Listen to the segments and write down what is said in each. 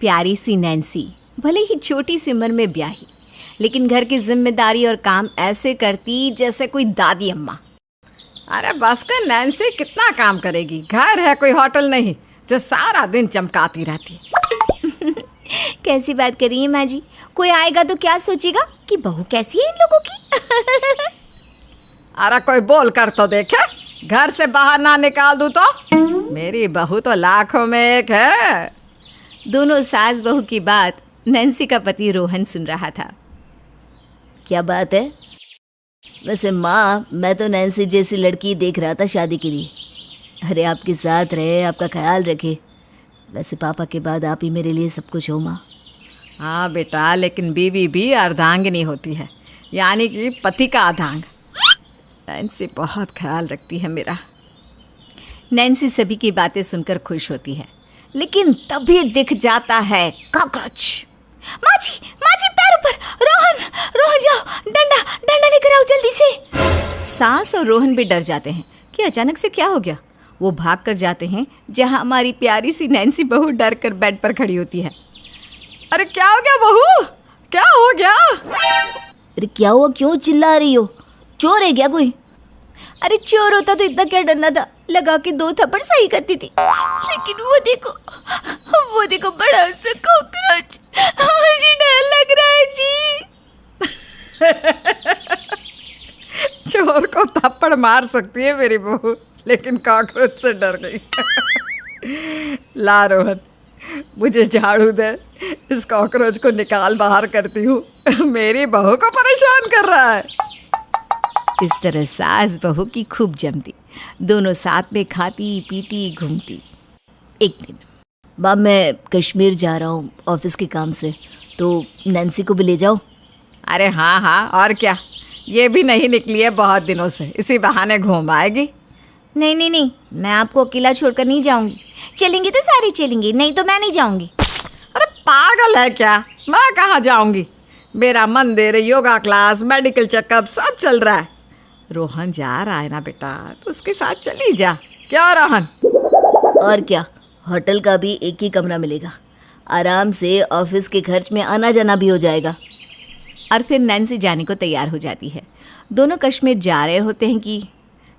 प्यारी सी नैन्सी भले ही छोटी सी उम्र में ब्याही, लेकिन घर की जिम्मेदारी और काम ऐसे करती जैसे कोई दादी अम्मा। अरे बस कर नैन्सी, कितना काम करेगी? घर है, कोई होटल नहीं जो सारा दिन चमकाती रहती है। कैसी बात कर रही है माँ जी? कोई आएगा तो क्या सोचेगा कि बहू कैसी है इन लोगों की? अरे कोई बोल कर तो देखे, घर से बाहर ना निकाल दूँ तो। मेरी बहू तो लाखों में एक है। दोनों सास बहू की बात नैन्सी का पति रोहन सुन रहा था। क्या बात है? वैसे माँ, मैं तो नैन्सी जैसी लड़की देख रहा था शादी के लिए। अरे आपके साथ रहे, आपका ख्याल रखे। वैसे पापा के बाद आप ही मेरे लिए सब कुछ हो माँ। हाँ बेटा, लेकिन बीवी भी अर्धांगिनी होती है, यानी कि पति का अर्धांग। नैन्सी बहुत ख्याल रखती है मेरा। नैन्सी सभी की बातें सुनकर खुश होती है, लेकिन तभी दिख जाता है कॉकरोच। माँ जी, पैर ऊपर! रोहन जाओ, डंडा लेकर आओ जल्दी से। सास और रोहन भी डर जाते हैं कि अचानक से क्या हो गया। वो भाग कर जाते हैं जहाँ हमारी प्यारी सी नैन्सी बहू डर कर बेड पर खड़ी होती है। अरे क्या हो गया बहू, क्या हो गया? अरे क्या हुआ, क्यों चिल्ला रही हो? चोर है क्या कोई? अरे चोर होता तो इतना क्या डरना था, लगा के 2 थप्पड़ सही करती थी। लेकिन वो देखो बड़ा सा कॉकरोच। मुझे डर लग रहा है जी। चोर को थप्पड़ मार सकती है मेरी बहू, लेकिन कॉकरोच से डर गई। ला रोहन, मुझे झाड़ू दे, इस कॉकरोच को निकाल बाहर करती हूँ। मेरी बहू को परेशान कर रहा है। इस तरह सास बहू की खूब जमती, दोनों साथ में खाती पीती घूमती। एक दिन, माँ मैं कश्मीर जा रहा हूँ ऑफिस के काम से, तो नैन्सी को भी ले जाओ। अरे हाँ, और क्या, ये भी नहीं निकली है बहुत दिनों से, इसी बहाने घूम आएगी। नहीं, मैं आपको अकेला छोड़कर नहीं जाऊंगी। चलेंगे तो सारे चलेंगे, नहीं तो मैं नहीं जाऊंगी। अरे पागल है क्या, मैं कहाँ जाऊंगी? मेरा मंदिर, योगा क्लास, मेडिकल चेकअप सब चल रहा है। रोहन जा रहा है ना बेटा, तो उसके साथ चली जा। क्या रोहन? और क्या, होटल का भी एक ही कमरा मिलेगा, आराम से ऑफिस के खर्च में आना जाना भी हो जाएगा। और फिर नैन्सी जाने को तैयार हो जाती है। दोनों कश्मीर जा रहे होते हैं कि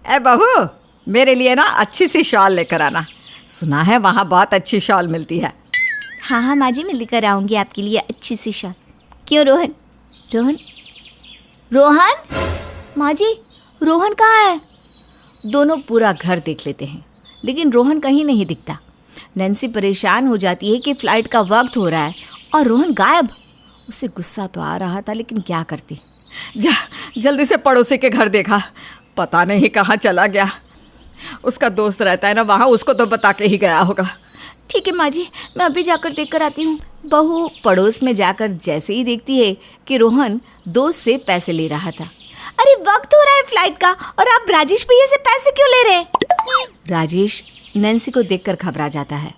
ए बहू, मेरे लिए ना अच्छी सी शॉल लेकर आना, सुना है वहाँ बहुत अच्छी शॉल मिलती है। हाँ माँ जी, मैं लेकर आऊँगी आपके लिए अच्छी सी शॉल। क्यों रोहन? माँ जी, रोहन कहाँ है? दोनों पूरा घर देख लेते हैं, लेकिन रोहन कहीं नहीं दिखता। नैन्सी परेशान हो जाती है कि फ़्लाइट का वक्त हो रहा है और रोहन गायब। उसे गुस्सा तो आ रहा था, लेकिन क्या करती। जा जल्दी से पड़ोसी के घर देखा, पता नहीं कहाँ चला गया। उसका दोस्त रहता है ना वहाँ, उसको तो बता के ही गया होगा। ठीक है माँ जी, मैं अभी जाकर देख कर आती हूँ। बहू पड़ोस में जाकर जैसे ही देखती है कि रोहन दोस्त से पैसे ले रहा था। अरे वक्त हो रहा है फ्लाइट का, और आप राजेश भैया से पैसे क्यों ले रहे हैं? राजेश नैन्सी को देखकर घबरा जाता है।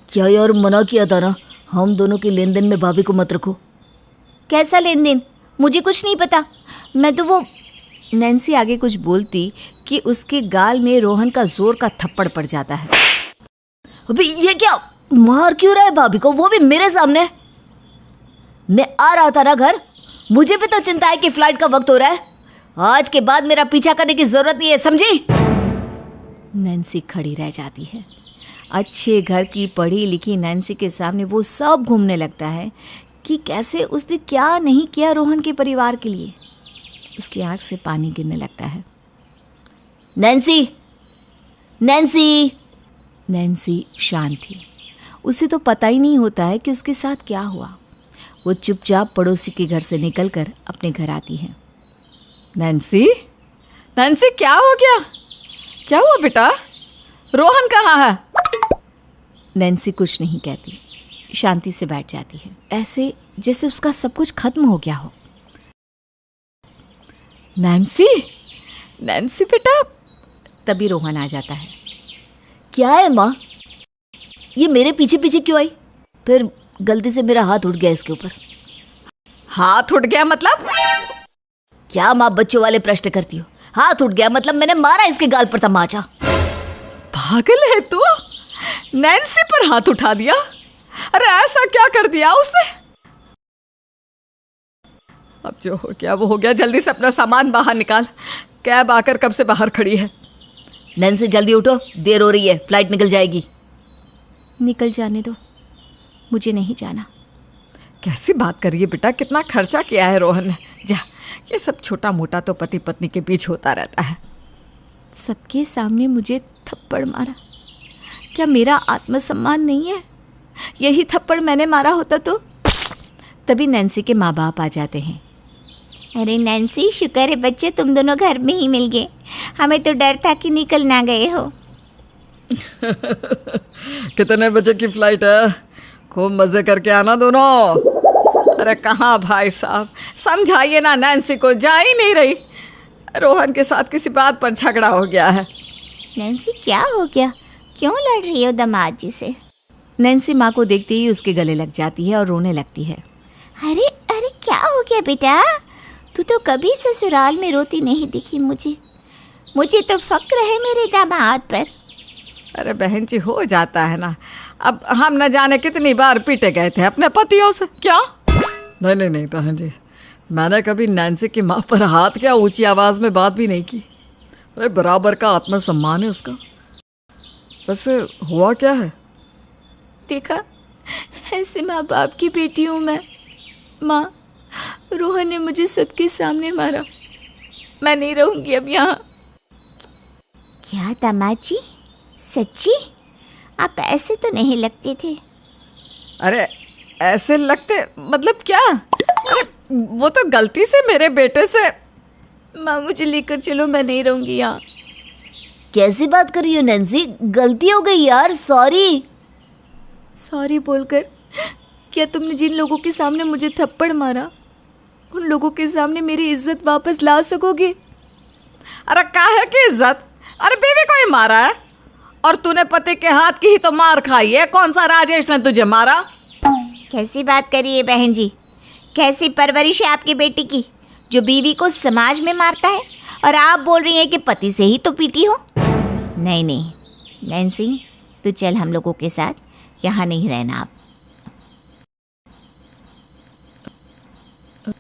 क्या यार, मना किया था ना, हम दोनों के लेन देन में भाभी को मत रखो। कैसा लेन देन? मुझे कुछ नहीं पता। मैं तो वो नैन्सी आगे कुछ बोलती कि उसके गाल में रोहन का जोर का थप्पड़ पड़ जाता है। अबे ये क्या, मार क्यों रहा है भाभी को, वो भी मेरे सामने? मैं आ रहा था ना घर, मुझे भी तो चिंता है कि फ्लाइट का वक्त हो रहा है। आज के बाद मेरा पीछा करने की जरूरत नहीं है, समझी? नैन्सी खड़ी रह जाती है। अच्छे घर की पढ़ी लिखी नैन्सी के सामने वो सब घूमने लगता है कि कैसे उसने क्या नहीं किया रोहन के परिवार के लिए। उसकी आँख से पानी गिरने लगता है। नैन्सी शांत थी। उसे तो पता ही नहीं होता है कि उसके साथ क्या हुआ। वो चुपचाप पड़ोसी के घर से निकलकर अपने घर आती है। नैन्सी, क्या हो गया? क्या हुआ बेटा? रोहन कहाँ है? नैन्सी कुछ नहीं कहती, शांति से बैठ जाती है, ऐसे जैसे उसका सब कुछ खत्म हो गया हो। नैन्सी बेटा। तभी रोहन आ जाता है। क्या है माँ, ये मेरे पीछे पीछे क्यों आई? फिर गलती से मेरा हाथ उठ गया इसके ऊपर। हाथ उठ गया मतलब? क्या माँ बच्चों वाले प्रश्न करती हो? हाथ उठ गया मतलब मैंने मारा इसके गाल पर तमाचा। पागल है तू, नैन्सी पर हाथ उठा दिया? अरे ऐसा क्या कर दिया उसने? अब जो हो गया वो हो गया। जल्दी से अपना सामान बाहर निकाल। कैब आकर कब से बाहर खड़ी है। नैन्सी जल्दी उठो, देर हो रही है, फ्लाइट निकल जाएगी। निकल जाने दो, मुझे नहीं जाना। कैसी बात करिए बेटा, कितना खर्चा किया है रोहन ने। जा, ये सब छोटा मोटा तो पति पत्नी के बीच होता रहता है। सबके सामने मुझे थप्पड़ मारा। क्या मेरा आत्मसम्मान नहीं है? यही थप्पड़ मैंने मारा होता तो? तभी नैन्सी के माँ बाप आ जाते हैं। अरे नैन्सी, शुक्र है बच्चे तुम दोनों घर में ही मिल गए। हमें तो डर था कि निकल ना गए हो। कितने बजे की फ्लाइट है? खूब मजे करके आना दोनों। अरे कहाँ भाई साहब, समझाइए ना नैन्सी को, जा ही नहीं रही। रोहन के साथ किसी बात पर झगड़ा हो गया है। नैन्सी क्या हो गया? क्यों लड़ रही हो दामाद जी से? नैन्सी माँ को देखते ही उसके गले लग जाती है और रोने लगती है। अरे अरे क्या हो गया बेटा? तू तो कभी ससुराल में रोती नहीं दिखी मुझे। मुझे तो फक्र है मेरे दामाद पर। अरे बहन जी, हो जाता है ना। अब हम न जाने कितनी बार पीटे गए थे अपने पतियों से। क्या? नहीं नहीं नहीं बहन जी, मैंने कभी नैन्सी की माँ पर हाथ क्या ऊंची आवाज़ में बात भी नहीं की। अरे बराबर का आत्मसम्मान है उसका। वैसे हुआ क्या है? देखा, ऐसे माँ बाप की बेटी हूँ मैं। माँ, रोहन ने मुझे सबके सामने मारा। मैं नहीं रहूँगी अब यहाँ। क्या दामाद जी, सच्ची? आप ऐसे तो नहीं लगते थे। अरे ऐसे लगते मतलब क्या? अरे वो तो गलती से मेरे बेटे से। माँ मुझे लेकर चलो, मैं नहीं रहूँगी यहाँ। कैसी बात कर रही हो नैन्सी? गलती हो गई यार, सॉरी। सॉरी बोलकर क्या तुमने जिन लोगों के सामने मुझे थप्पड़ मारा, उन लोगों के सामने मेरी इज्जत वापस ला सकोगे? अरे काहे की इज्जत? अरे बीवी को ही मारा है, और तूने पति के हाथ की ही तो मार खाई है। कौन सा राजेश ने तुझे मारा? कैसी बात करिए बहन जी? कैसी परवरिश है आपकी बेटी की, जो बीवी को समाज में मारता है, और आप बोल रही हैं कि पति से ही तो पीटी हो? नहीं नहीं नैन्सी, तू चल हम लोगों के साथ, यहाँ नहीं रहना आप।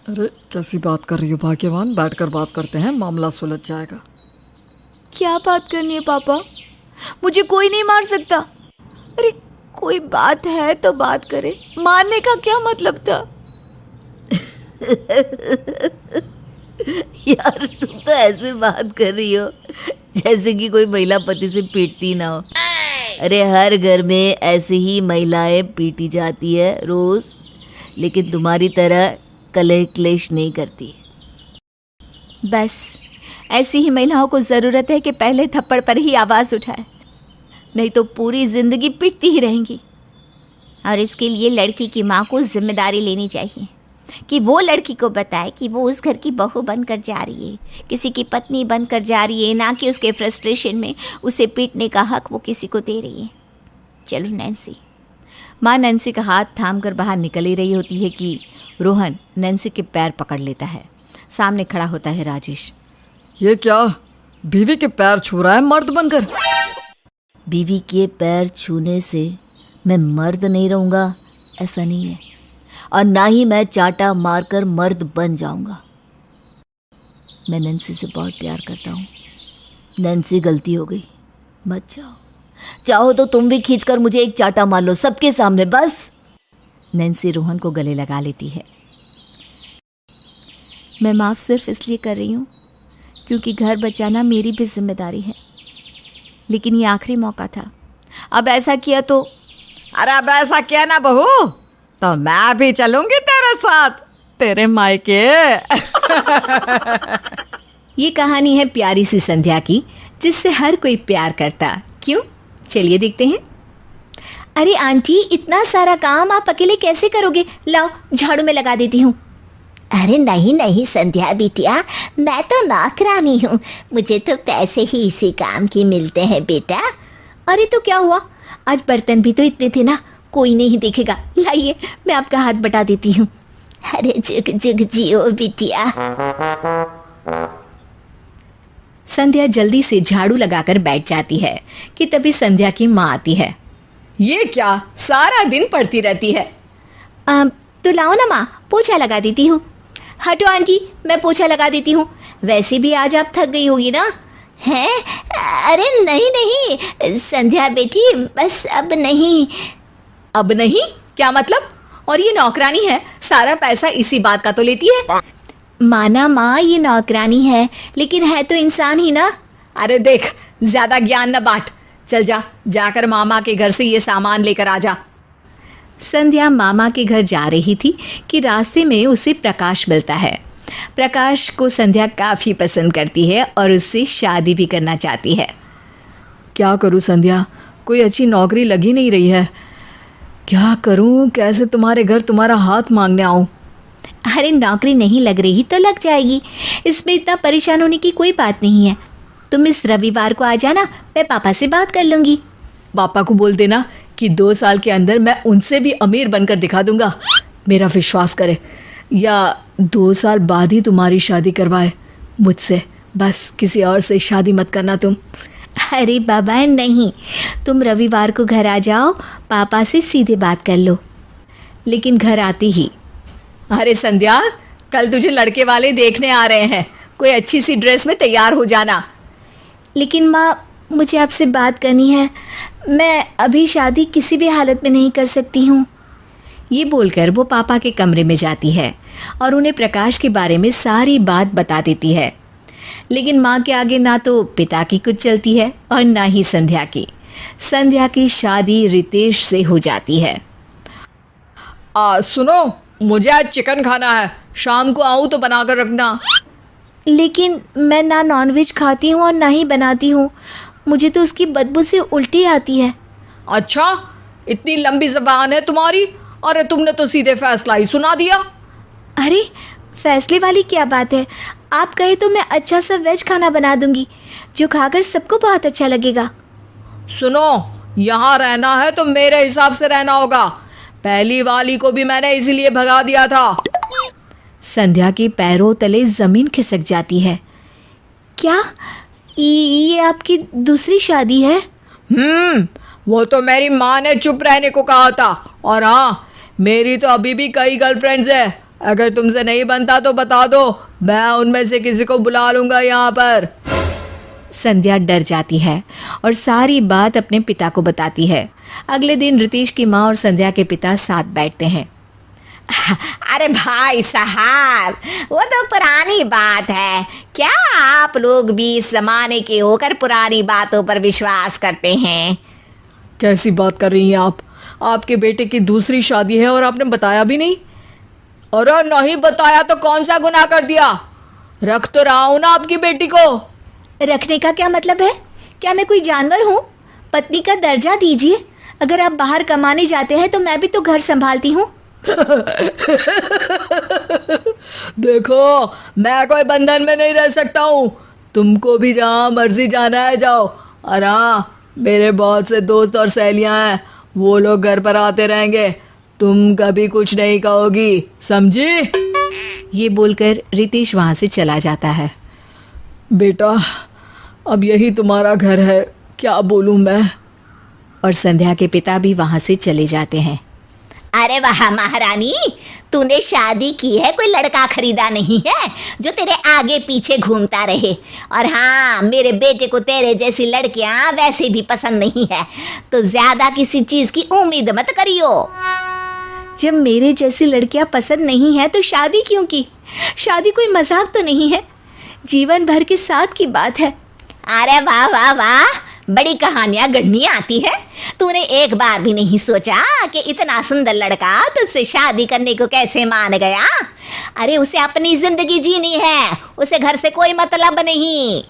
अरे कैसी बात कर रही हो भाग्यवान? बैठकर बात करते हैं, मामला सुलझ जाएगा। क्या बात करनी है पापा? मुझे कोई नहीं मार सकता। अरे कोई बात है तो बात करे, मारने का क्या मतलब था? यार तुम तो ऐसे बात कर रही हो जैसे कि कोई महिला पति से पीटती ना हो। अरे हर घर में ऐसे ही महिलाएं पीटी जाती है रोज, लेकिन तुम्हारी तरह कलह क्लेश नहीं करती। बस ऐसी ही महिलाओं को ज़रूरत है कि पहले थप्पड़ पर ही आवाज़ उठाए, नहीं तो पूरी ज़िंदगी पीटती ही रहेंगी। और इसके लिए लड़की की माँ को जिम्मेदारी लेनी चाहिए कि वो लड़की को बताए कि वो उस घर की बहू बनकर जा रही है, किसी की पत्नी बनकर जा रही है, ना कि उसके फ्रस्ट्रेशन में उसे पीटने का हक वो किसी को दे रही है। चलो नैन्सी। माँ नैन्सी का हाथ थाम कर बाहर निकल ही रही होती है कि रोहन नैन्सी के पैर पकड़ लेता है। सामने खड़ा होता है राजेश। ये क्या? बीवी के पैर छू रहा है मर्द बनकर? बीवी के पैर छूने से मैं मर्द नहीं रहूँगा ऐसा नहीं है, और ना ही मैं चाटा मारकर मर्द बन जाऊँगा। मैं नैन्सी से बहुत प्यार करता हूँ। नैन्सी गलती हो गई, मत जाओ। चाहो तो तुम भी खींचकर मुझे एक चाटा मार लो सबके सामने, बस। नैन्सी रोहन को गले लगा लेती है। मैं माफ़ सिर्फ इसलिए कर रही हूँ क्योंकि घर बचाना मेरी भी जिम्मेदारी है, लेकिन ये आखिरी मौका था। अब ऐसा किया तो? अरे अब ऐसा किया ना बहू, तो मैं भी चलूंगी तेरे साथ, तेरे मायके। ये कहानी है प्यारी सी संध्या की, जिससे हर कोई प्यार करता। क्यों? चलिए देखते हैं। अरे आंटी, इतना सारा काम आप अकेले कैसे करोगे? लाओ झाड़ू में लगा देती हूँ। अरे नहीं नहीं संध्या बिटिया, मैं तो नौकरानी हूँ, मुझे तो पैसे ही इसी काम के मिलते हैं बेटा। अरे तो क्या हुआ, आज बर्तन भी तो इतने थे ना, कोई नहीं देखेगा। लाइए मैं आपका हाथ बटा देती हूँ। अरे जुग जुग जियो बिटिया। संध्या जल्दी से झाड़ू लगाकर बैठ जाती है कि तभी संध्या की माँ आती है। ये क्या सारा दिन पढ़ती रहती है? तो लाओ ना माँ, पोछा लगा देती हूँ। हटो आंटी, मैं पोछा लगा देती हूँ। वैसे भी आज आप थक गई होगी ना? हैं? अरे नहीं नहीं संध्या बेटी, बस अब नहीं। अब नहीं क्या मतलब? और ये नौकरानी है, सारा पैसा इसी बात का तो लेती है। माना माँ, ये नौकरानी है लेकिन है तो इंसान ही ना। अरे देख, ज्यादा ज्ञान न बांट। चल जा, जाकर मामा के घर से ये सामान लेकर आ जा। संध्या मामा के घर जा रही थी कि रास्ते में उसे प्रकाश मिलता है। प्रकाश को संध्या काफ़ी पसंद करती है और उससे शादी भी करना चाहती है। क्या करूँ संध्या, कोई अच्छी नौकरी लगी नहीं रही है। क्या करूँ, कैसे तुम्हारे घर तुम्हारा हाथ मांगने आऊँ? अरे नौकरी नहीं लग रही तो लग जाएगी, इसमें इतना परेशान होने की कोई बात नहीं है। तुम इस रविवार को आ जाना, मैं पापा से बात कर लूँगी। पापा को बोल देना कि 2 साल के अंदर मैं उनसे भी अमीर बनकर दिखा दूंगा। मेरा विश्वास करे, या 2 साल बाद ही तुम्हारी शादी करवाए मुझसे। बस किसी और से शादी मत करना तुम। अरे बाबा नहीं, तुम रविवार को घर आ जाओ, पापा से सीधे बात कर लो। लेकिन घर आती ही, अरे संध्या, कल तुझे लड़के वाले देखने आ रहे हैं, कोई अच्छी सी ड्रेस में तैयार हो जाना। लेकिन माँ, मुझे आपसे बात करनी है, मैं अभी शादी किसी भी हालत में नहीं कर सकती हूँ। ये बोलकर वो पापा के कमरे में जाती है और उन्हें प्रकाश के बारे में सारी बात बता देती है। लेकिन माँ के आगे ना तो पिता की कुछ चलती है और ना ही संध्या की। संध्या की शादी रितेश से हो जाती है। सुनो, मुझे आज चिकन खाना है, शाम को आऊँ तो बना कर रखना। लेकिन मैं ना नॉनवेज खाती हूँ और ना ही बनाती हूँ, मुझे तो उसकी बदबू से उल्टी आती है। अच्छा, इतनी लंबी ज़बान है तुम्हारी? अरे तुमने तो सीधे फैसला ही सुना दिया। अरे फैसले वाली क्या बात है, आप कहे तो मैं अच्छा सा वेज खाना बना दूंगी जो खाकर सबको बहुत अच्छा लगेगा। सुनो, यहाँ रहना है तो मेरे हिसाब से रहना होगा। पहली वाली को भी मैंने इसीलिए भगा दिया था। संध्या के पैरों तले जमीन खिसक जाती है। क्या ये आपकी दूसरी शादी है? वो तो मेरी माँ ने चुप रहने को कहा था। और हाँ, मेरी तो अभी भी कई गर्लफ्रेंड्स है। अगर तुमसे नहीं बनता तो बता दो, मैं उनमें से किसी को बुला लूंगा यहाँ पर। संध्या डर जाती है और सारी बात अपने पिता को बताती है। अगले दिन रितेश की माँ और संध्या के पिता साथ बैठते हैं। अरे भाई साहब, वो तो पुरानी बात है। क्या आप लोग भी इस जमाने के होकर पुरानी बातों पर विश्वास करते हैं? कैसी बात कर रही हैं आप? आपके बेटे की दूसरी शादी है और आपने बताया भी नहीं? अरे नहीं बताया तो कौन सा गुनाह कर दिया? रख तो रहा हूं ना आपकी बेटी को। रखने का क्या मतलब है? क्या मैं कोई जानवर हूँ? पत्नी का दर्जा दीजिए। अगर आप बाहर कमाने जाते हैं तो मैं भी तो घर संभालती हूँ। देखो, मैं कोई बंधन में नहीं रह सकता हूँ। तुमको भी जहाँ मर्जी जाना है जाओ। और हाँ, मेरे बहुत से दोस्त और सहेलियाँ हैं, वो लोग घर पर आते रहेंगे। तुम कभी कुछ नहीं कहोगी, समझी? ये बोलकर रितेश वहाँ से चला जाता है। बेटा, अब यही तुम्हारा घर है, क्या बोलूँ मैं? और संध्या के पिता भी वहाँ से चले जाते हैं। अरे वाह महारानी, तूने शादी की है, कोई लड़का खरीदा नहीं है जो तेरे आगे पीछे घूमता रहे। और हाँ, मेरे बेटे को तेरे जैसी लड़कियां वैसे भी पसंद नहीं है, तो ज्यादा किसी चीज की उम्मीद मत करियो। जब मेरे जैसी लड़कियां पसंद नहीं है तो शादी क्यों की? शादी कोई मजाक तो नहीं है, जीवन भर के साथ की बात है। अरे वाह वाह वाह, बड़ी कहानियां गढ़नी आती है। तूने एक बार भी नहीं सोचा कि इतना सुंदर लड़का तुझसे शादी करने को कैसे मान गया? अरे उसे अपनी जिंदगी जीनी है, उसे घर से कोई मतलब नहीं।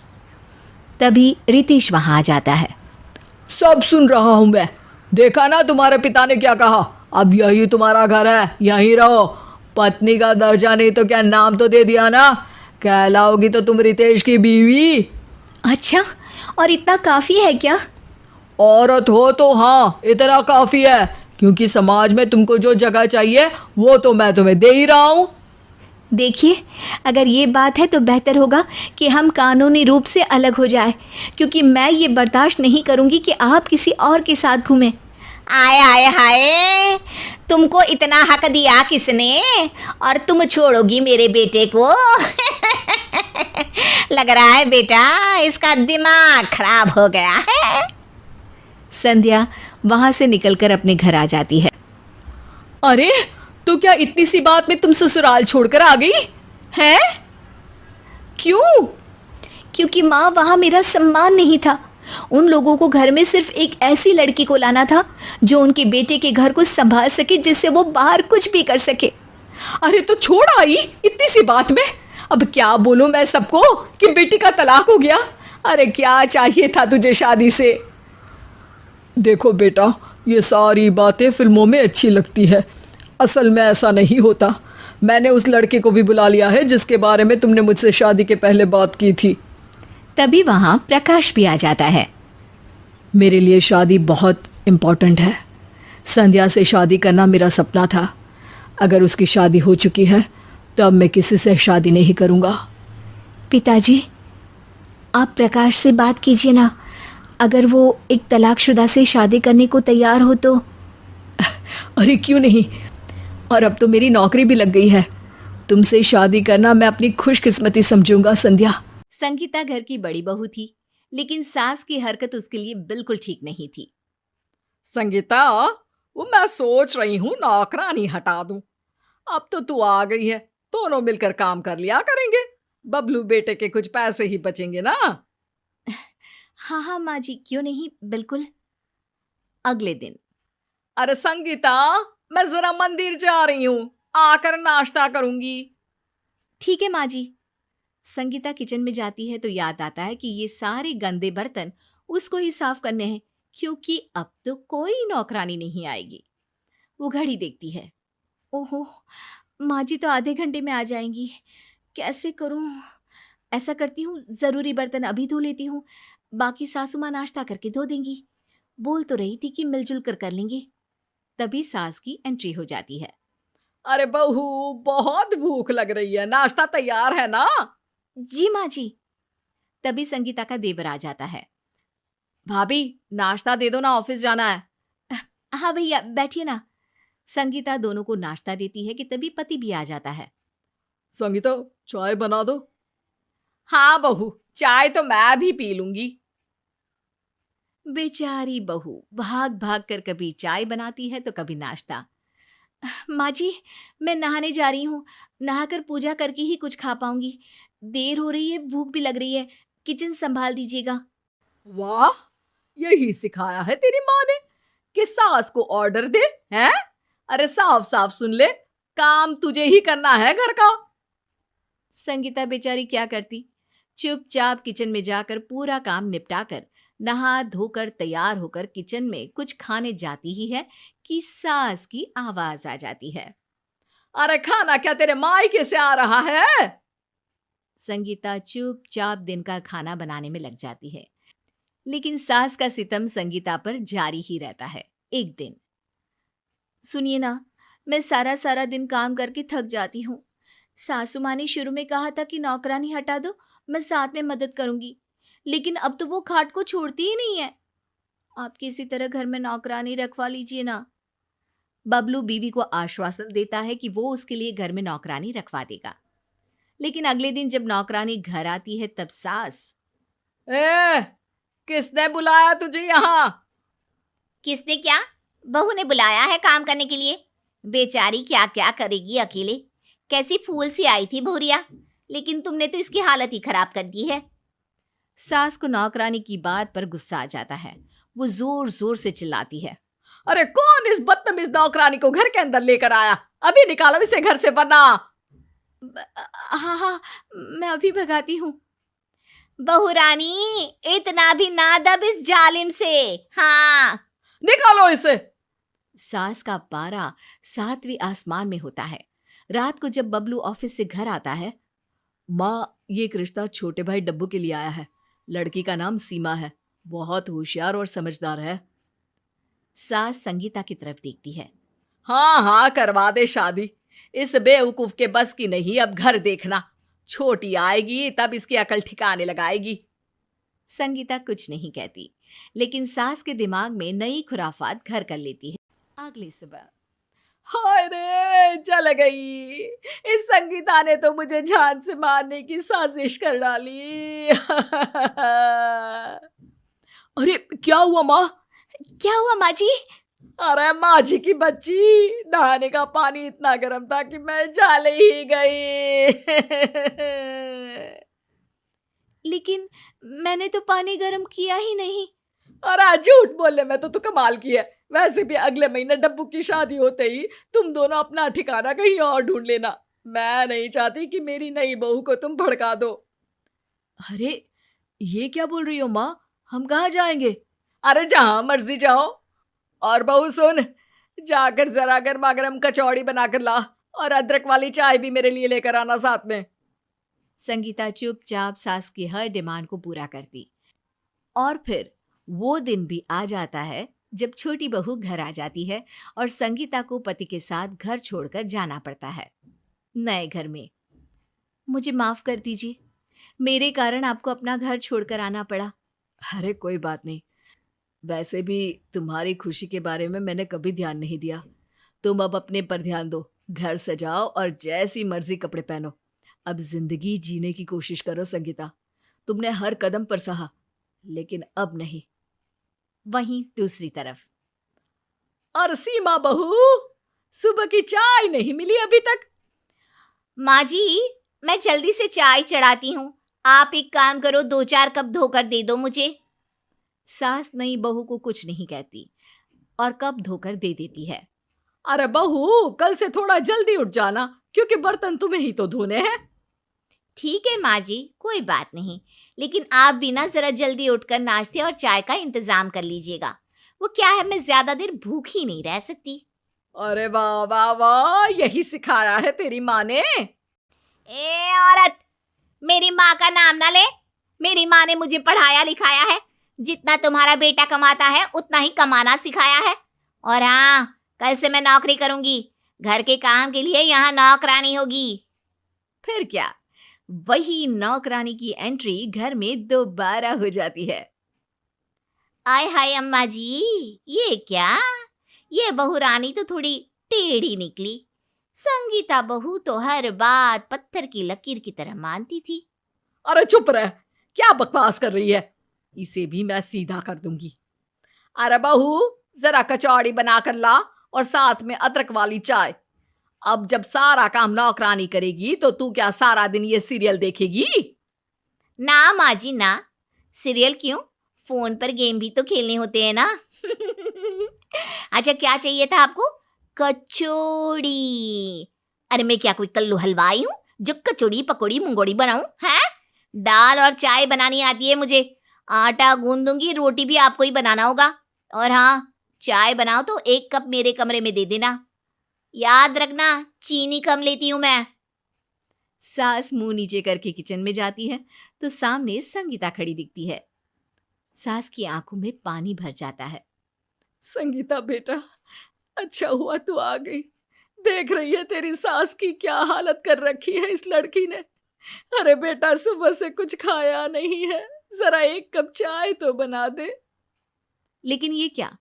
तभी रितेश वहाँ आ जाता है। सब सुन रहा हूँ मैं। देखा ना तुम्हारे पिता ने क्या कहा? अब यही तुम्हारा घर है, यहीं रहो। पत्नी का दर्जा नहीं तो क्या नाम तो दे दिया ना। कहलाओगी तो तुम रितेश की बीवी। अच्छा, और इतना काफ़ी है क्या? औरत हो तो हाँ, इतना काफ़ी है, क्योंकि समाज में तुमको जो जगह चाहिए वो तो मैं तुम्हें दे ही रहा हूँ। देखिए, अगर ये बात है तो बेहतर होगा कि हम कानूनी रूप से अलग हो जाए, क्योंकि मैं ये बर्दाश्त नहीं करूँगी कि आप किसी और के साथ घूमें। आय आय हाय, तुमको इतना हक दिया किसने, और तुम छोड़ोगी मेरे बेटे को? लग रहा है बेटा इसका दिमाग खराब हो गया है। संध्या वहां से निकलकर अपने घर आ जाती है। अरे तो क्या इतनी सी बात में तुम ससुराल छोड़कर आ गई हैं? क्यों? क्योंकि माँ वहाँ मेरा सम्मान नहीं था। उन लोगों को घर में सिर्फ एक ऐसी लड़की को लाना था जो उनके बेटे के घर को संभाल सके, जिससे वो बाहर कुछ भी कर सके। अरे तो छोड़ आई इतनी सी बात में। अब क्या बोलूं मैं सबको कि बेटी का तलाक हो गया। अरे क्या चाहिए था तुझे शादी से? देखो बेटा, ये सारी बातें फिल्मों में अच्छी लगती है, असल में ऐसा नहीं होता। मैंने उस लड़के को भी बुला लिया है जिसके बारे में तुमने मुझसे शादी के पहले बात की थी। तभी वहाँ प्रकाश भी आ जाता है। मेरे लिए शादी बहुत इम्पोर्टेंट है। संध्या से शादी करना मेरा सपना था। अगर उसकी शादी हो चुकी है तो अब मैं किसी से शादी नहीं करूँगा। पिताजी, आप प्रकाश से बात कीजिए ना। अगर वो एक तलाकशुदा से शादी करने को तैयार हो तो। अरे क्यों नहीं, और अब तो मेरी नौकरी भी लग गई है। तुमसे शादी करना मैं अपनी खुशकिस्मती समझूंगा संध्या। संगीता घर की बड़ी बहू थी, लेकिन सास की हरकत उसके लिए बिल्कुल ठीक नहीं थी। संगीता, वो मैं सोच रही हूँ नौकरानी हटा दूं। अब तो तू आ गई है, दोनों मिलकर काम कर लिया करेंगे। बबलू बेटे के कुछ पैसे ही बचेंगे ना। हाँ हाँ माँ जी, क्यों नहीं, बिल्कुल। अगले दिन। अरे संगीता, मैं जरा मंदिर जा रही हूँ, आकर नाश्ता करूंगी। ठीक है माँ जी। संगीता किचन में जाती है तो याद आता है कि ये सारे गंदे बर्तन उसको ही साफ करने हैं, क्योंकि अब तो कोई नौकरानी नहीं आएगी। वो घड़ी देखती है। ओहो, माँ जी तो आधे घंटे में आ जाएंगी। कैसे करूं? ऐसा करती हूँ, ज़रूरी बर्तन अभी धो लेती हूँ, बाकी सासू माँ नाश्ता करके धो देंगी। बोल तो रही थी कि मिलजुल कर लेंगे। तभी सास की एंट्री हो जाती है। अरे बहू, बहुत भूख लग रही है, नाश्ता तैयार है ना? जी माँ जी। तभी संगीता का देवर आ जाता है। भाभी, नाश्ता दे दो ना, ऑफिस जाना है। हाँ भैया, बैठिए ना। संगीता दोनों को नाश्ता देती है कि तभी पति भी आ जाता है। संगीता, चाय बना दो। हाँ बहू, चाय तो मैं भी पी लूंगी। बेचारी बहू भाग भाग कर कभी चाय बनाती है तो कभी नाश्ता। माँ जी, मैं नहाने जा रही हूँ, नहाकर पूजा करके ही कुछ खा पाऊंगी। देर हो रही है, भूख भी लग रही है, किचन संभाल दीजिएगा। वाह, यही सिखाया है तेरी माँ ने कि सास को ऑर्डर दे हैं? अरे साफ साफ सुन ले, काम तुझे ही करना है घर का। संगीता बेचारी क्या करती, चुपचाप किचन में जाकर पूरा काम निपटाकर नहा धोकर तैयार होकर किचन में कुछ खाने जाती ही है कि सास की आवाज आ जाती है। अरे खाना क्या तेरे मायके से आ रहा है? संगीता चुपचाप दिन का खाना बनाने में लग जाती है, लेकिन सास का सितम संगीता पर जारी ही रहता है। एक दिन, सुनिए ना, मैं सारा सारा दिन काम करके थक जाती हूँ। सासू माँ ने शुरू में कहा था कि नौकरानी हटा दो, मैं साथ में मदद करूंगी, लेकिन अब तो वो खाट को छोड़ती ही नहीं है। आप किसी तरह घर में नौकरानी रखवा लीजिए ना। बबलू बीवी को आश्वासन देता है कि वो उसके लिए घर में नौकरानी रखवा देगा, लेकिन अगले दिन जब नौकरानी घर आती है तब सास, किसने बुलाया तुझे यहाँ? किसने क्या? बहू ने बुलाया है काम करने के लिए। बेचारी क्या क्या करेगी अकेले। कैसी फूल सी आई थी भूरिया, लेकिन तुमने तो इसकी हालत ही खराब कर दी है। सास को नौकरानी की बात पर गुस्सा आ जाता है। वो जोर जोर से चिल्लाती है। अरे कौन इस बदतमीज नौकरानी को घर के अंदर लेकर आया? अभी निकालो इसे घर से, वरना। हाँ हाँ, मैं अभी भगाती हूँ। बहू रानी, इतना भी ना दब इस जालिम से। हाँ, निकालो इसे। सास का पारा 7वें आसमान में होता है। रात को जब बबलू ऑफिस से घर आता है, माँ, ये एक रिश्ता छोटे भाई डब्बू के लिए आया है। लड़की का नाम सीमा है, बहुत होशियार और समझदार है। सास संगीता की तरफ देखती है। हाँ हाँ, करवा दे शादी। इस बेवकूफ के बस की नहीं, अब घर देखना। छोटी आएगी तब इसकी अकल ठिकाने लगाएगी। संगीता कुछ नहीं कहती। लेकिन सास के दिमाग में नई खुराफात घर कर लेती है। अगली सुबह, हाय रे, जल गई। इस संगीता ने तो मुझे जान से मारने की साजिश कर डाली। अरे क्या हुआ माँ? क्या हुआ माँ जी? अरे माँ जी की बच्ची, नहाने का पानी इतना गर्म था कि मैं जल ही गई। लेकिन मैंने तो पानी गर्म किया ही नहीं। अरे झूठ बोलने में तो तू कमाल की है। वैसे भी अगले महीने डब्बू की शादी होते ही तुम दोनों अपना ठिकाना कहीं और ढूंढ लेना। मैं नहीं चाहती कि मेरी नई बहू को तुम भड़का दो। अरे ये क्या बोल रही हो माँ? हम कहाँ जाएंगे? अरे जहां मर्जी जाओ। और बहू सुन, जाकर जरा गर्मा गर्म कचौड़ी बनाकर ला और अदरक वाली चाय भी मेरे लिए लेकर आना साथ में। संगीता चुपचाप सास की हर डिमांड को पूरा करती। और फिर वो दिन भी आ जाता है जब छोटी बहू घर आ जाती है और संगीता को पति के साथ घर छोड़कर जाना पड़ता है नए घर में। मुझे माफ कर दीजिए, मेरे कारण आपको अपना घर छोड़कर आना पड़ा। अरे कोई बात नहीं। वैसे भी तुम्हारी खुशी के बारे में मैंने कभी ध्यान नहीं दिया। तुम अब अपने पर ध्यान दो, घर सजाओ और जैसी मर्जी कपड़े पहनो। अब जिंदगी जीने की कोशिश करो संगीता। तुमने हर कदम पर सहा, लेकिन अब नहीं। वहीं दूसरी तरफ, और सीमा बहू, सुबह की चाय नहीं मिली अभी तक। माँ जी, मैं जल्दी से चाय चढ़ाती हूँ। आप एक काम करो, 2-4 कप धोकर दे दो मुझे। सास नई बहू को कुछ नहीं कहती और कप धोकर दे देती है। अरे बहू, कल से थोड़ा जल्दी उठ जाना, क्योंकि बर्तन तुम्हें ही तो धोने हैं। ठीक है माँ जी, कोई बात नहीं, लेकिन आप भी ना जरा जल्दी उठकर नाश्ते और चाय का इंतजाम कर लीजिएगा। वो क्या है, मैं ज्यादा देर भूखी नहीं रह सकती। अरे वाह वाह वाह, यही सिखाया है तेरी माँ ने। ए औरत, मेरी माँ का नाम ना ले। मेरी माँ ने मुझे पढ़ाया लिखाया है। जितना तुम्हारा बेटा कमाता है उतना ही कमाना सिखाया है। और हाँ, कल से मैं नौकरी करूंगी। घर के काम के लिए यहाँ नौकरानी होगी। फिर क्या, वही नौकरानी की एंट्री घर में दोबारा हो जाती है। आय हाय अम्मा जी, ये क्या? ये बहू रानी तो थोड़ी टेढ़ी निकली। संगीता बहू तो हर बात पत्थर की लकीर की तरह मानती थी। अरे चुप रह, क्या बकवास कर रही है? इसे भी मैं सीधा कर दूंगी। अरे बहू, जरा कचौड़ी बनाकर ला और साथ में अदरक वाली चाय। अब जब सारा काम नौकरानी करेगी तो तू क्या सारा दिन ये सीरियल देखेगी? ना माँ जी ना, सीरियल क्यों, फोन पर गेम भी तो खेलने होते हैं ना। अच्छा, क्या चाहिए था आपको? कचौड़ी। अरे मैं क्या कोई कल्लू हलवाई हूँ जो कचौड़ी पकौड़ी मुंगोड़ी बनाऊं? हैं? दाल और चाय बनानी आती है मुझे। आटा गूंद दूंगी, रोटी भी आपको ही बनाना होगा। और हाँ, चाय बनाओ तो 1 कप मेरे कमरे में दे देना। याद रखना, चीनी कम लेती हूँ मैं। सास मुंह नीचे करके किचन में जाती है तो सामने संगीता खड़ी दिखती है। सास की आंखों में पानी भर जाता है। संगीता बेटा, अच्छा हुआ तू आ गई। देख रही है तेरी सास की क्या हालत कर रखी है इस लड़की ने। अरे बेटा, सुबह से कुछ खाया नहीं है, जरा 1 कप चाय तो बना दे। लेकिन ये क्या,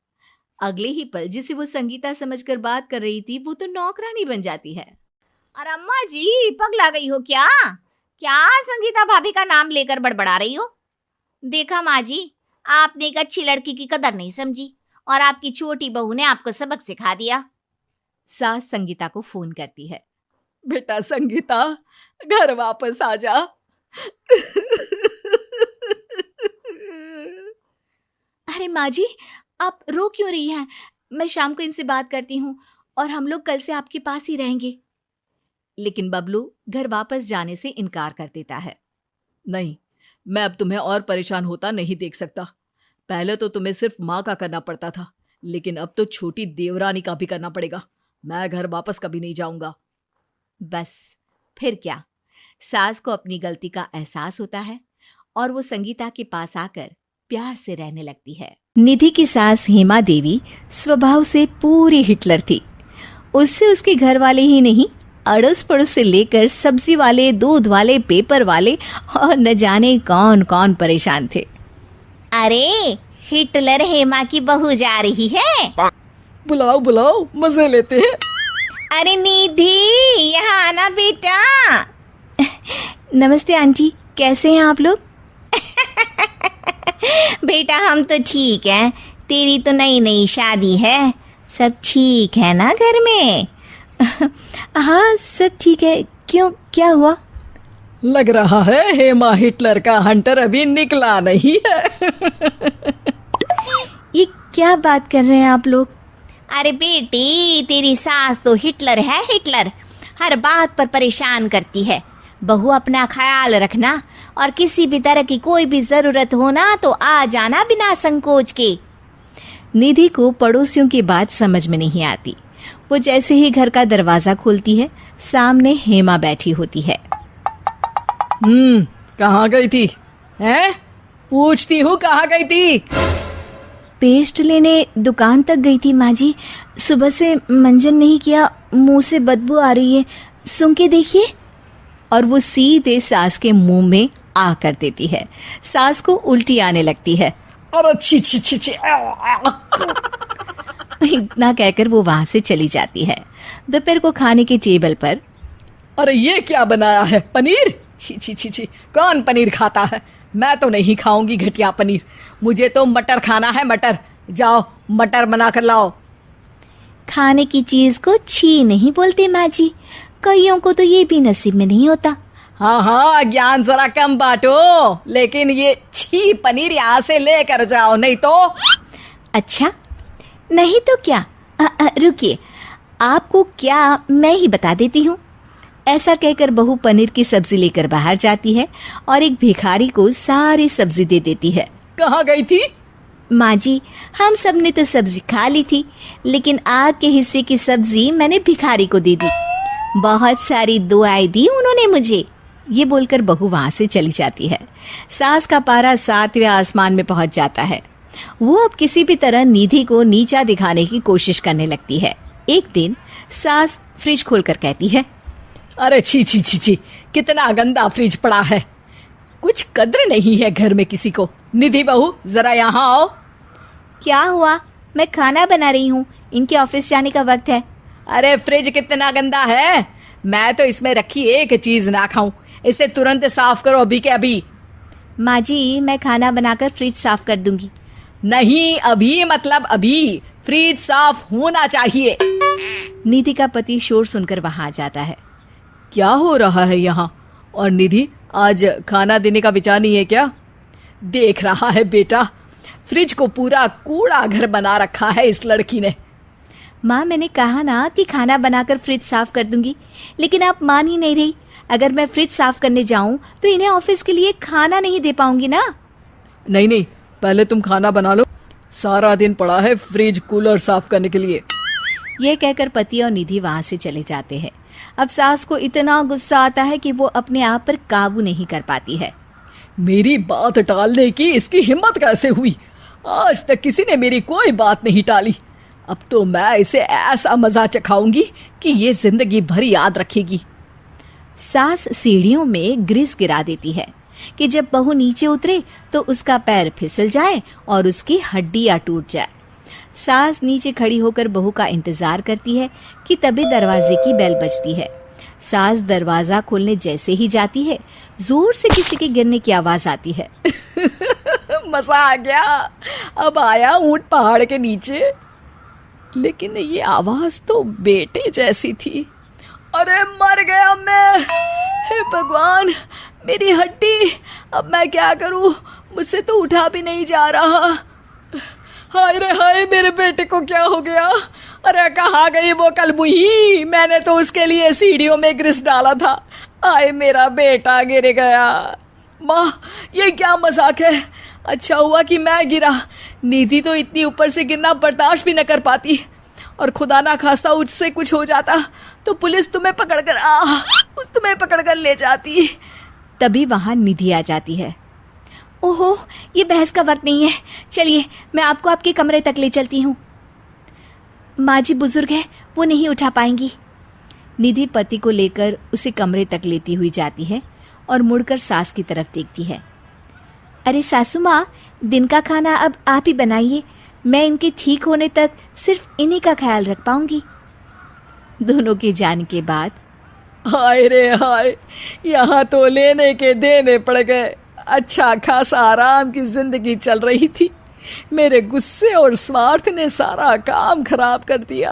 अगले ही पल जिसे वो संगीता समझकर बात कर रही थी वो तो नौकरानी बन जाती है। और अम्मा जी, पगला गई हो क्या? क्या संगीता भाभी का नाम लेकर बड़बड़ा रही हो? देखा माँ जी, आपने एक अच्छी लड़की की कदर नहीं समझी और आपकी छोटी बहू ने आपको सबक सिखा दिया। सास संगीता को फोन करती है। बेटा संगीता, घर वापस आ जा। अरे माँ जी, आप रो क्यों रही हैं? मैं शाम को इनसे बात करती हूँ और हम लोग कल से आपके पास ही रहेंगे। लेकिन बबलू घर वापस जाने से इनकार कर देता है। नहीं, मैं अब तुम्हें और परेशान होता नहीं देख सकता। पहले तो तुम्हें सिर्फ माँ का करना पड़ता था, लेकिन अब तो छोटी देवरानी का भी करना पड़ेगा। मैं घर वापस कभी नहीं जाऊंगा। बस फिर क्या, सास को अपनी गलती का एहसास होता है और वो संगीता के पास आकर प्यार से रहने लगती है। निधि की सास हेमा देवी स्वभाव से पूरी हिटलर थी। उससे उसके घर वाले ही नहीं, अड़ोस पड़ोस से लेकर सब्जी वाले, दूध वाले, पेपर वाले और न जाने कौन कौन परेशान थे। अरे हिटलर हेमा की बहू जा रही है। बुलाओ बुलाओ, मजे लेते हैं। अरे निधि, यहाँ आना बेटा। नमस्ते आंटी, कैसे हैं आप लोग? बेटा हम तो ठीक हैं, तेरी तो नई नई शादी है, सब ठीक है ना घर में? हाँ सब ठीक है। क्यों, क्या हुआ? लग रहा है हेमा हिटलर का हंटर अभी निकला नहीं है। ये क्या बात कर रहे हैं आप लोग? अरे बेटी, तेरी सास तो हिटलर है, हिटलर। हर बात पर परेशान करती है। बहू अपना ख्याल रखना, और किसी भी तरह की कोई भी जरूरत हो ना तो आ जाना बिना संकोच के। निधि को पड़ोसियों की बात समझ में नहीं आती। वो जैसे ही घर का दरवाजा खोलती है, सामने हेमा बैठी होती है। कहाँ गई थी? हैं? पूछती हूँ कहाँ गई थी? पेस्ट लेने दुकान तक गई थी माँ जी। सुबह से मंजन नहीं किया, मुंह से बदबू आ रही है, सुन के देखिए। और वो सीधे सास के मुंह में आ कर देती है। सास को उल्टी आने लगती है। अरे छी छी छी छी। इतना कहकर वो वहां से चली जाती है। दोपहर को खाने के टेबल पर, अरे ये क्या बनाया है? पनीर? छी छी छी छी, कौन पनीर खाता है? मैं तो नहीं खाऊंगी घटिया पनीर। मुझे तो मटर खाना है, मटर। जाओ मटर बना कर लाओ। खाने की चीज को छी नहीं बोलते माँ जी, कईयों को तो ये भी नसीब में नहीं होता। हाँ हाँ, ज्ञान जरा कम बांटो, लेकिन ये छी पनीर यहाँ से लेकर जाओ, नहीं तो। अच्छा, नहीं तो क्या? रुकिए, आपको क्या मैं ही बता देती हूँ। ऐसा कहकर बहू पनीर की सब्जी लेकर बाहर जाती है और एक भिखारी को सारी सब्जी दे देती है। कहाँ गई थी? माँ जी, हम सब ने तो सब्जी खा ली थी, लेकिन आपके हिस्से की सब्जी मैंने भिखारी को दे दी। बहुत सारी दुआएं दी उन्होंने मुझे। ये बोलकर बहू वहां से चली जाती है। सास का पारा 7वें आसमान में पहुंच जाता है। वो अब किसी भी तरह निधि को नीचा दिखाने की कोशिश करने लगती है। एक दिन सास फ्रिज खोलकर कहती है, अरे छी छी छी छी, कितना गंदा फ्रिज पड़ा है। कुछ कद्र नहीं है घर में किसी को। निधि बहू, जरा यहाँ आओ। क्या हुआ? मैं खाना बना रही हूँ, इनके ऑफिस जाने का वक्त है। अरे फ्रिज कितना गंदा है, मैं तो इसमें रखी एक चीज ना खाऊं। इसे तुरंत साफ करो, अभी के अभी। माँ जी, मैं खाना बनाकर फ्रिज साफ कर दूंगी। नहीं, अभी मतलब अभी। फ्रिज साफ होना चाहिए। निधि का पति शोर सुनकर वहां आ जाता है। क्या हो रहा है यहाँ? और निधि, आज खाना देने का विचार नहीं है क्या? देख रहा है बेटा, फ्रिज को पूरा कूड़ा घर बना रखा है इस लड़की ने। माँ, मैंने कहा ना कि खाना बनाकर फ्रिज साफ कर दूंगी, लेकिन आप मान ही नहीं रही। अगर मैं फ्रिज साफ करने जाऊं तो इन्हें ऑफिस के लिए खाना नहीं दे पाऊंगी ना। नहीं नहीं, पहले तुम खाना बना लो, सारा दिन पड़ा है फ्रिज कूलर साफ करने के लिए। ये कहकर पति और निधि वहां से चले जाते हैं। अब सास को इतना गुस्सा आता है कि वो अपने आप पर काबू नहीं कर पाती है। मेरी बात टालने की इसकी हिम्मत कैसे हुई? आज तक किसी ने मेरी कोई बात नहीं टाली। अब तो मैं इसे ऐसा मजा चखाऊंगी कि ये जिंदगी भर याद रखेगी। सास सीढ़ियों में ग्रीस गिरा देती है कि जब बहू नीचे उतरे तो उसका पैर फिसल जाए और उसकी हड्डियां टूट जाए। सास नीचे खड़ी होकर बहू का इंतजार करती है कि तभी दरवाजे की बेल बजती है। सास दरवाजा खोलने जैसे ही जाती है, जोर से किसी के गिरने की आवाज आती है। मजा आ गया, अब आया ऊंट पहाड़ के नीचे। लेकिन ये आवाज तो बेटे जैसी थी। अरे मर गया मैं, हे भगवान, मेरी हड्डी। अब मैं क्या करूं? मुझसे तो उठा भी नहीं जा रहा। हाय रे हाय, मेरे बेटे को क्या हो गया? अरे कहाँ गई वो कलमुही? मैंने तो उसके लिए सीढ़ियों में ग्रीस डाला था। आए मेरा बेटा गिर गया। माँ, ये क्या मजाक है? अच्छा हुआ कि मैं गिरा। निधि तो इतनी ऊपर से गिरना बर्दाश्त भी न कर पाती, और खुदा ना खास्ता उससे कुछ हो जाता तो पुलिस तुम्हें पकड़कर ले जाती। तभी वहां निधि आ जाती है। ओहो, ये बहस का वक्त नहीं है, चलिए मैं आपको आपके कमरे तक ले चलती हूँ। माँ जी बुजुर्ग है, वो नहीं उठा पाएंगी। निधि पति को लेकर उसे कमरे तक लेती हुई जाती है और मुड़कर सास की तरफ देखती है। अरे सासू माँ, दिन का खाना अब आप ही बनाइए। मैं इनके ठीक होने तक सिर्फ इन्हीं का ख्याल रख पाऊंगी। दोनों के जाने के बाद हाय रे हाय, यहाँ तो लेने के देने पड़ गए। अच्छा खासा आराम की जिंदगी चल रही थी, मेरे गुस्से और स्वार्थ ने सारा काम खराब कर दिया।